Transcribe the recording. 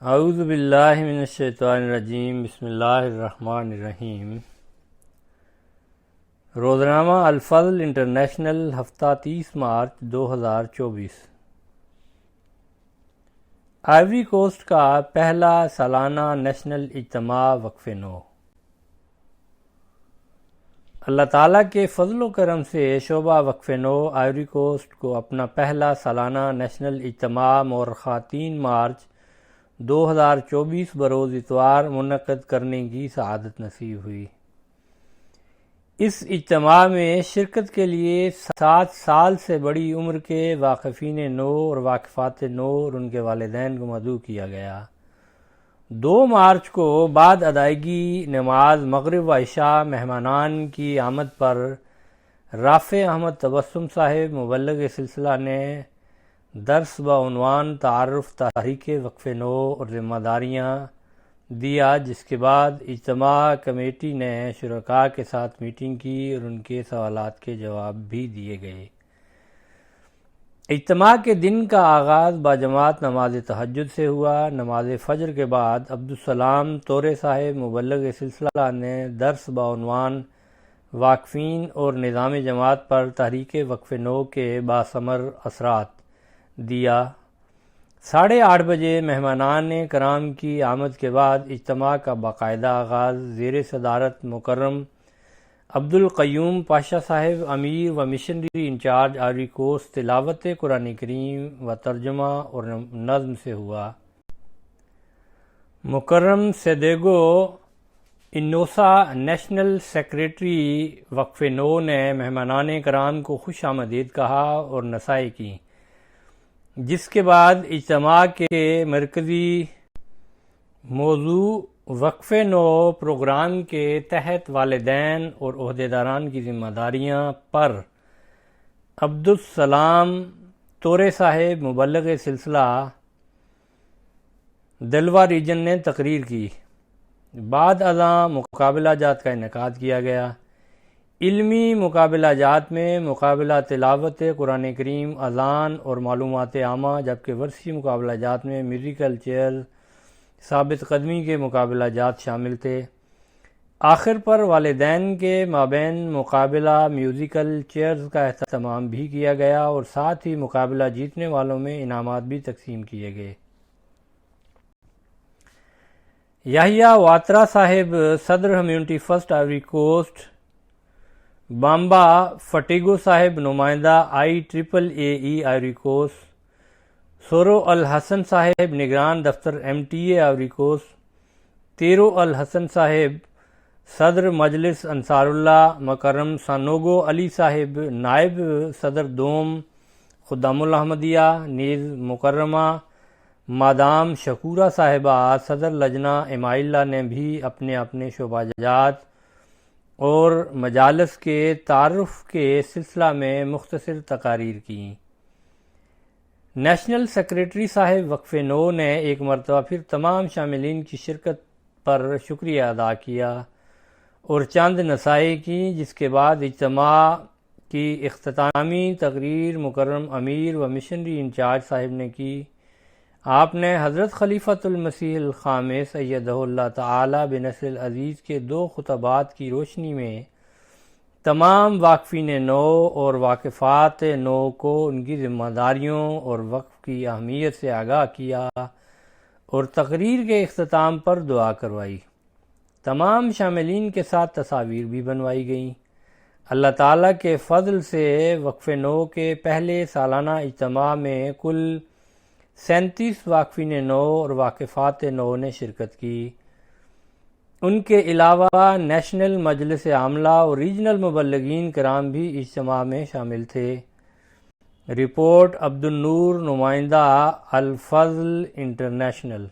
اعوذ باللہ من الشیطان الرجیم، بسم اللہ الرحمن الرحیم۔ روزنامہ الفضل انٹرنیشنل، ہفتہ 30 مارچ 2024۔ آئیوری کوسٹ کا پہلا سالانہ نیشنل اجتماع وقف نو۔ اللہ تعالیٰ کے فضل و کرم سے شعبہ وقف نو آئیوری کوسٹ کو اپنا پہلا سالانہ نیشنل اجتماع مورخہ 3 مارچ 2024 بروز اتوار منعقد کرنے کی سعادت نصیب ہوئی۔ اس اجتماع میں شرکت کے لیے 7 سال سے بڑی عمر کے واقفین نو اور واقفات نو اور ان کے والدین کو مدعو کیا گیا۔ 2 مارچ کو بعد ادائیگی نماز مغرب و عشاء مہمانان کی آمد پر رافع احمد تبسم صاحب مبلغ سلسلہ نے درس بعنوان تعارف تحریک وقف نو اور ذمہ داریاں دیا، جس کے بعد اجتماع کمیٹی نے شرکاء کے ساتھ میٹنگ کی اور ان کے سوالات کے جواب بھی دیے گئے۔ اجتماع کے دن کا آغاز باجماعت نماز تہجد سے ہوا۔ نماز فجر کے بعد عبدالسلام طورے صاحب مبلغ سلسلہ نے درس بعنوان واقفین اور نظام جماعت پر تحریک وقف نو کے باثمر اثرات دیا۔ 8:30 بجے مہمانان کرام کی آمد کے بعد اجتماع کا باقاعدہ آغاز زیر صدارت مکرم عبدالقیوم پاشا صاحب امیر و مشنری انچارج آئیوری کوسٹ تلاوت قرآن کریم و ترجمہ اور نظم سے ہوا۔ مکرم سیدیگو انوسا نیشنل سیکریٹری وقف نو نے مہمانان کرام کو خوش آمدید کہا اور نصائح کی، جس کے بعد اجتماع کے مرکزی موضوع وقف نو پروگرام کے تحت والدین اور عہدیداران کی ذمہ داریاں پر عبدالسلام طورے صاحب مبلغ سلسلہ دلوا ریجن نے تقریر کی۔ بعد ازاں مقابلہ جات کا انعقاد کیا گیا۔ علمی مقابلہ جات میں مقابلہ تلاوت قرآن کریم، اذان اور معلومات عامہ، جبکہ ورثی مقابلہ جات میں میوزیکل چیئرز، ثابت قدمی کے مقابلہ جات شامل تھے۔ آخر پر والدین کے مابین مقابلہ میوزیکل چیئرز کا اہتمام بھی کیا گیا اور ساتھ ہی مقابلہ جیتنے والوں میں انعامات بھی تقسیم کیے گئے۔ یحییٰ واترا صاحب صدر کمیونٹی فرسٹ آئیوری کوسٹ، بامبا فٹیگو صاحب نمائندہ IEEE آئیوری کوسٹ، سورو الحسن صاحب نگران دفتر MTA آئیوری کوسٹ، تیرو الحسن صاحب صدر مجلس انصار اللہ، مکرم سانوگو علی صاحب نائب صدر دوم خدام الاحمدیہ، نیز مکرمہ مادام شکورہ صاحبہ صدر لجنہ امائلہ نے بھی اپنے اپنے شعبہ جات اور مجالس کے تعارف کے سلسلہ میں مختصر تقاریر کیں۔ نیشنل سیکریٹری صاحب وقف نو نے ایک مرتبہ پھر تمام شاملین کی شرکت پر شکریہ ادا کیا اور چند نصائح کیں، جس کے بعد اجتماع کی اختتامی تقریر مکرم امیر و مشنری انچارج صاحب نے کی۔ آپ نے حضرت خلیفۃ المسیح الخامس ایدہ اللہ تعالی بنصر العزیز کے 2 خطبات کی روشنی میں تمام واقفین نو اور واقفات نو کو ان کی ذمہ داریوں اور وقف کی اہمیت سے آگاہ کیا اور تقریر کے اختتام پر دعا کروائی۔ تمام شاملین کے ساتھ تصاویر بھی بنوائی گئیں۔ اللہ تعالیٰ کے فضل سے وقف نو کے پہلے سالانہ اجتماع میں کل 37 واقفین نو اور واقفات نو نے شرکت کی۔ ان کے علاوہ نیشنل مجلس عاملہ اور ریجنل مبلغین کرام بھی اجتماع میں شامل تھے۔ رپورٹ عبدالنور، نمائندہ الفضل انٹرنیشنل۔